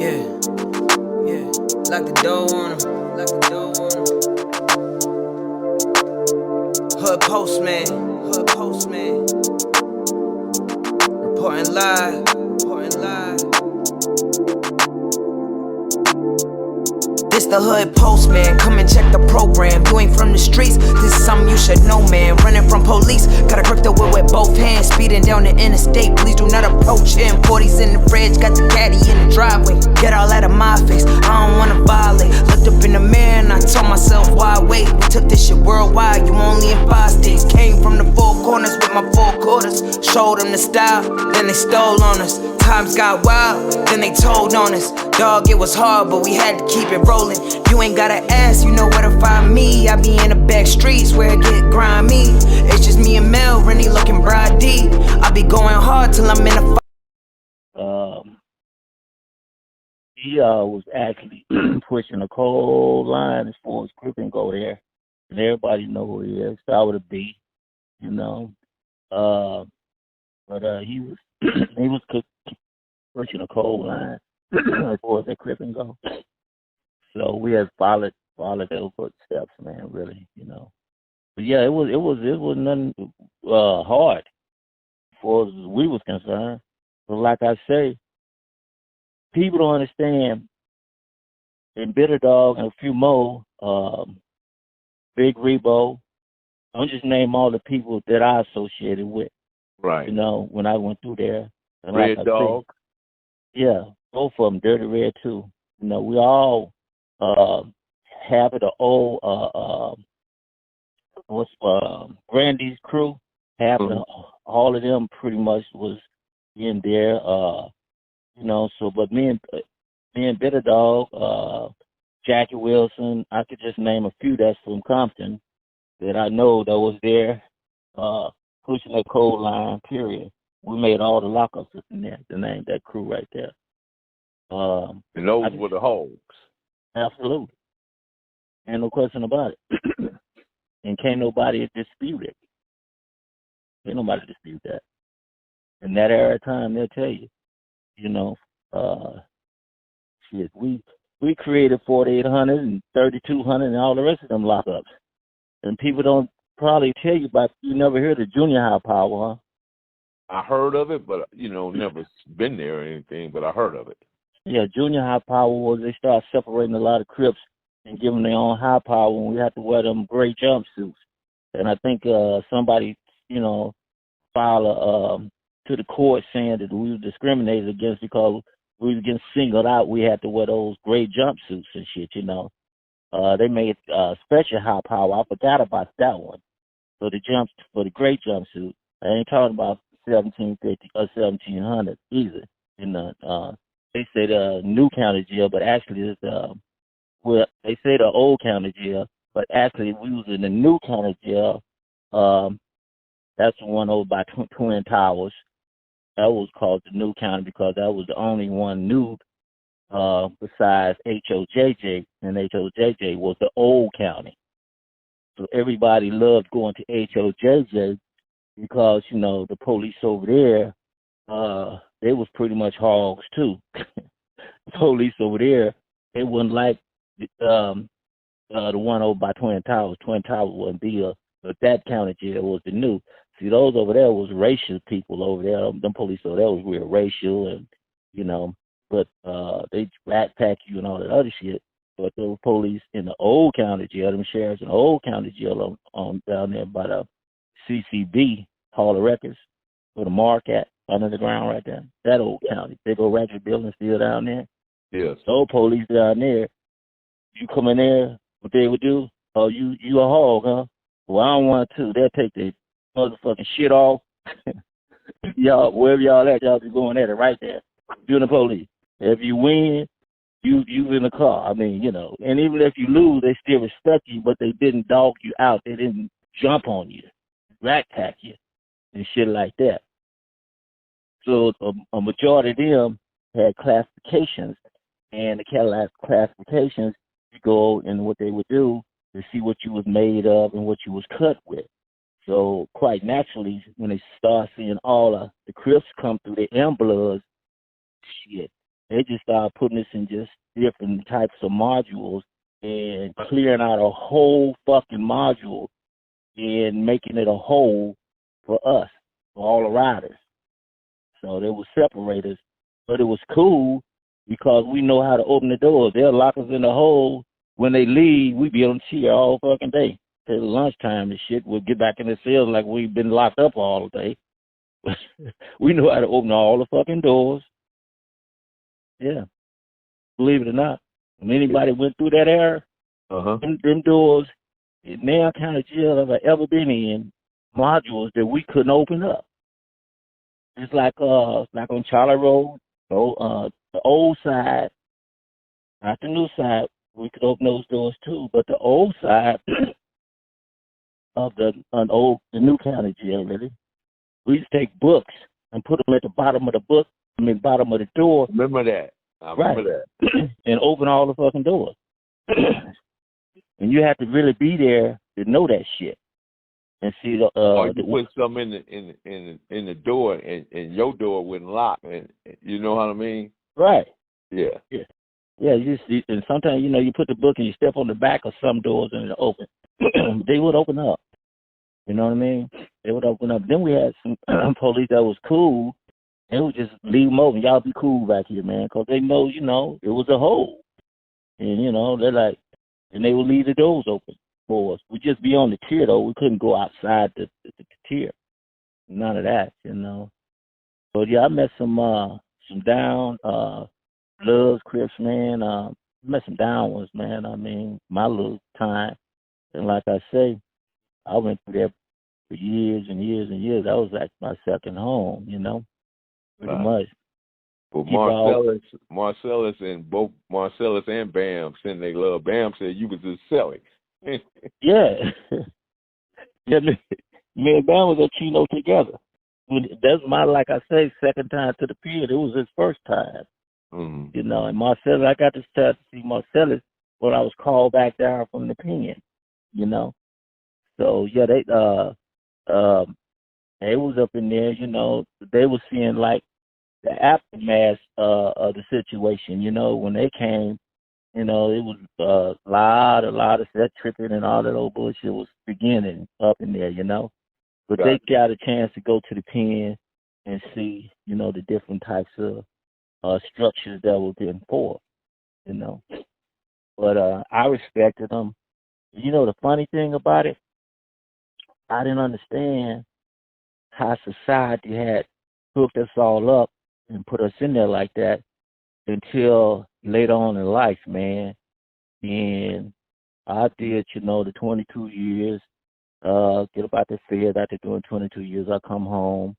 Yeah, yeah. Lock the door on him. Lock the door on him. Hood postman. Hood postman. Reporting live. Reporting live. This the hood postman, come and check the program. You ain't from the streets, this is something you should know, man. Running from police, gotta grip the wheel with both hands. Speeding down the interstate, please do not approach him. 40s in the fridge, got the caddy in the driveway. Get all out of my face, I don't wanna violate. Looked up in the mirror and I told myself, why wait? We took this shit worldwide, you only in 5 states. Came from the 4 corners with my 4 quarters. Showed them the style, then they stole on us. Times got wild, then they told on us. Dog, it was hard, but we had to keep it rolling. You ain't gotta ask, you know where to find me. I be in the back streets where it get grimy. It's just me and Mel, Rennie looking bride D. I be going hard till I'm in a He was actually pushing a cold line as far as Crippin go there. And everybody know who he is. Start with a B, you know. But he was he was pushing a cold line as far as that Crippin go. So we had followed those footsteps, man, really, you know. But yeah, it was nothing hard as far as we was concerned. But like I say, people don't understand. In Bitter Dog and a few more, Big Rebo, I'm just name all the people that I associated with. Right. You know, when I went through there. And Red like Dog. Said, yeah, both of them, Dirty Red too. You know, we all have the old Brandy's crew. All of them pretty much was in there. You know, so but me and Bitter Dog, Jackie Wilson, I could just name a few that's from Compton that I know that was there, pushing that cold line, period. We made all the lockups in there to name that crew right there. And those were the Hogs. Absolutely. Ain't no question about it. And can't nobody dispute it. Can't nobody dispute that. In that era of time, they'll tell you, you know, shit, we created 4,800 and 3,200 and all the rest of them lockups. And people don't probably tell you about, you never heard of junior high power, huh? I heard of it, but, you know, never been there or anything, but I heard of it. Yeah, junior high power was they started separating a lot of Crips and giving their own high power when we had to wear them gray jumpsuits. And I think somebody, you know, filed to the court saying that we were discriminated against because we were getting singled out. We had to wear those gray jumpsuits and shit, you know. They made special high power. I forgot about that one. For the gray jumpsuit. I ain't talking about 1750 or 1700 either. You know, they say the new county jail, but actually it's well, they say the old county jail, but actually we was in the new county jail. That's the one over by Twin Towers. That was called the new county because that was the only one new besides HOJJ, and HOJJ was the old county. So everybody loved going to HOJJ because, you know, the police over there, they was pretty much hogs too. The police over there, they wasn't like the one over by Twin Towers. Twin Towers wasn't be but that county jail was the new. See, those over there was racial people over there. Them police over there was real racial and, you know, but they backpack you and all that other shit. But those police in the old county jail, them sheriffs in the old county jail on down there by the CCB, Hall of Records, where the mark at, under the ground right there. That old county. Big old record building still down there. Yes. Those police down there, you come in there, what they would do, oh, you a hog, huh? Well, I don't want to. They'll take their motherfucking shit off. Y'all, wherever y'all at, y'all be going at it right there. You're the police. If you win, you in the car. I mean, you know, and even if you lose, they still respect you, but they didn't dog you out. They didn't jump on you, rat pack you, and shit like that. So a majority of them had classifications, and the classifications, you go and what they would do to see what you was made of and what you was cut with. So quite naturally, when they start seeing all of the Crips come through the M Bloods, shit, They just started putting us in just different types of modules and clearing out a whole fucking module and making it a whole for us, for all the riders. So they would separate us. But it was cool because we know how to open the doors. They'll lock us in the hole. When they leave, we be on the chair all fucking day. Till lunchtime and shit, we'll get back in the cells like we've been locked up all day. We know how to open all the fucking doors. Yeah. Believe it or not. When anybody went through that era, them doors, in Nail County Jail I've ever been in, modules that we couldn't open up. It's like on Charlie Road, the old side, not the new side, we could open those doors too, but the old side of the new county jail, really, we used to take books and put them at the bottom of the book, bottom of the door. Remember that. I remember that. And open all the fucking doors. And you have to really be there to know that shit. And see the or you put something in the door and your door wouldn't lock, and you know what I mean? Right. Yeah. Yeah, you see, and sometimes, you put the book and you step on the back of some doors and they open. They would open up. You know what I mean? They would open up. Then we had some police that was cool. They would just leave them open. Y'all be cool back here, man, because they know, it was a hole. And, they're like, and they would leave the doors open for us. We'd just be on the tier, though. We couldn't go outside the tier. None of that, But, yeah, I met some down Bloods, Crips, man. Met some down ones, man. I mean, my little time. And like I say, I went through there for years and years and years. That was like my second home, pretty much. Well, Marcellus and Bam said they love. Bam said you was just selling. Yeah. Yeah, me and Bam was at Chino together. That's my, like I say, second time to the pier. It was his first time. Mm-hmm. And Marcellus, I got to start to see Marcellus when I was called back down from the pen, So, yeah, they was up in there, they were seeing, like, the aftermath of the situation, when they came, it was a lot of set tripping and all that old bullshit was beginning up in there, But they got a chance to go to the pen and see, the different types of structures that were being formed, But I respected them. The funny thing about it, I didn't understand how society had hooked us all up and put us in there like that until later on in life, man. And I did, the 22 years, get about the fed after doing 22 years. I come home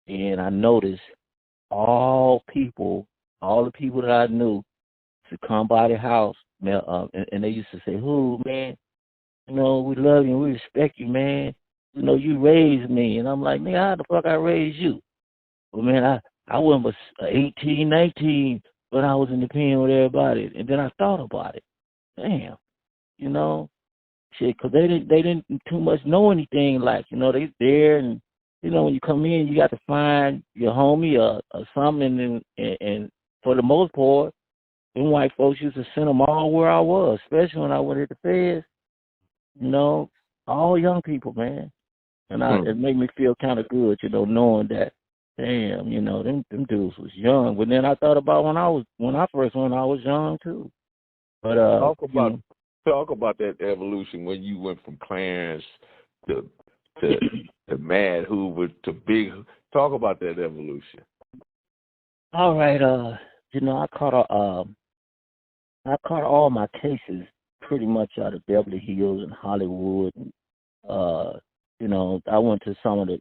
and I noticed all the people that I knew to come by the house, man, and they used to say, "Hoov, man, we love you, we respect you, man. You raised me." And I'm like, "Man, how the fuck I raised you?" Well, man, I was 18, 19 when I was in the pen with everybody. And then I thought about it. Damn, shit, because they didn't too much know anything. Like, they there, and, when you come in, you got to find your homie or something. And for the most part, them white folks used to send them all where I was, especially when I went to the feds. All young people, man. And it made me feel kind of good, knowing that, damn, them dudes was young. But then I thought about when I first went, I was young too. But talk about that evolution when you went from Clarence to Mad Hoover to Big. Talk about that evolution. All right, I caught all my cases pretty much out of Beverly Hills and Hollywood. And, I went to some of the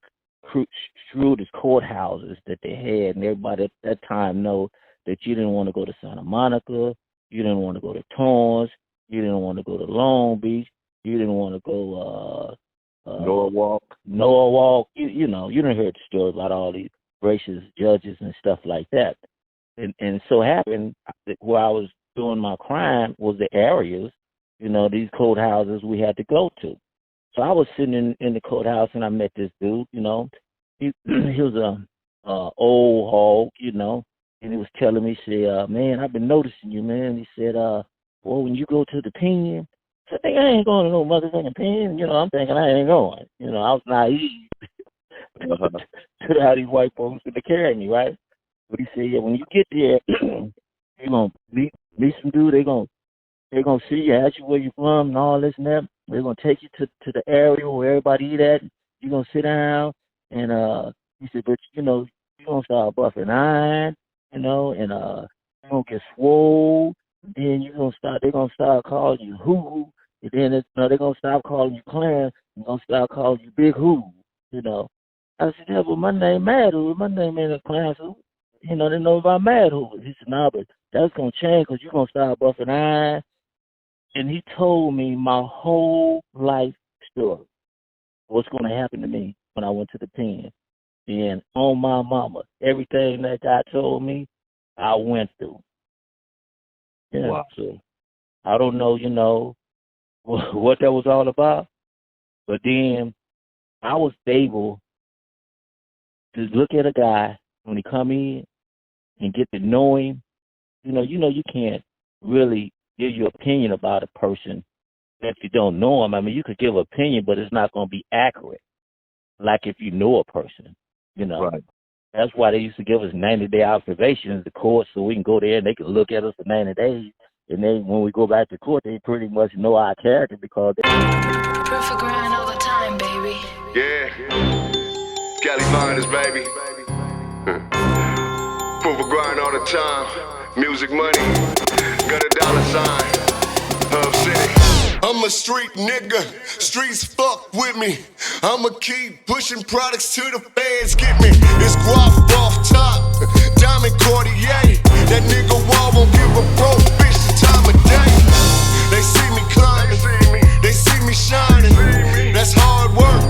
shrewdest courthouses that they had, and everybody at that time know that you didn't want to go to Santa Monica, you didn't want to go to Torrance, you didn't want to go to Long Beach, you didn't want to go Norwalk. You didn't hear the story about all these racist judges and stuff like that. And so happened that where I was doing my crime was the areas, these courthouses we had to go to. So I was sitting in the courthouse and I met this dude, he was a old hog, and he was telling me, he said, man, I've been noticing you, man. He said, well, when you go to the pen, I think I ain't going to no motherfucking pen. You know, I'm thinking I ain't going. You know, I was naive to how these white folks going to carry me, right? But he said, yeah, when you get there, you're going to meet some dude. They're going to see you, ask you where you're from and all this and that. They're going to take you to the area where everybody eat at. You're going to sit down. And he said, but, you know, you're going to start buffing iron, you know, and you're going to get swole. Then they're going to start calling you Hoov. And then they're going to stop calling you Clarence. They're going to start calling you Big Hoov, you know. I said, yeah, but my name Mad Hoov. My name ain't Clarence Hoov. You know, they know about Mad Hoov. He said, nah, but that's going to change because you're going to start buffing iron. And he told me my whole life story, what's going to happen to me when I went to the pen. And on my mama, everything that God told me, I went through. Yeah, wow. So I don't know, you know, what that was all about. But then I was able to look at a guy when he come in and get to know him. You know, you can't really give your opinion about a person if you don't know him. I mean, you could give an opinion, but it's not going to be accurate. Like if you know a person, you know. Right. That's why they used to give us 90-day observations to court so we can go there and they can look at us for 90 days. And then when we go back to court, they pretty much know our character because they... Perfect grind all the time, baby. Yeah. Cali Finest, baby. Proof of grind all the time. Music money. Got a dollar sign. Hoov City. I'm a street nigga, streets fuck with me. I'ma keep pushing products till the feds get me. It's guap off top, diamond Cartier. That nigga wall won't give a broke bitch the time of day. They see me climbing, they see me shining. That's hard work,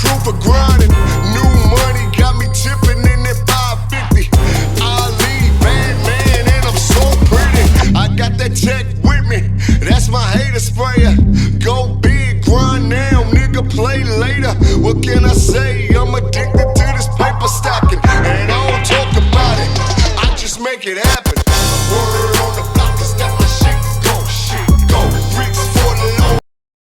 proof of grinding. New money got me tipping in that 550. Ali, bad man, and I'm so pretty. I got that tech with me, that's my hater sprayer. Go big, grind now, nigga, play later. What can I say?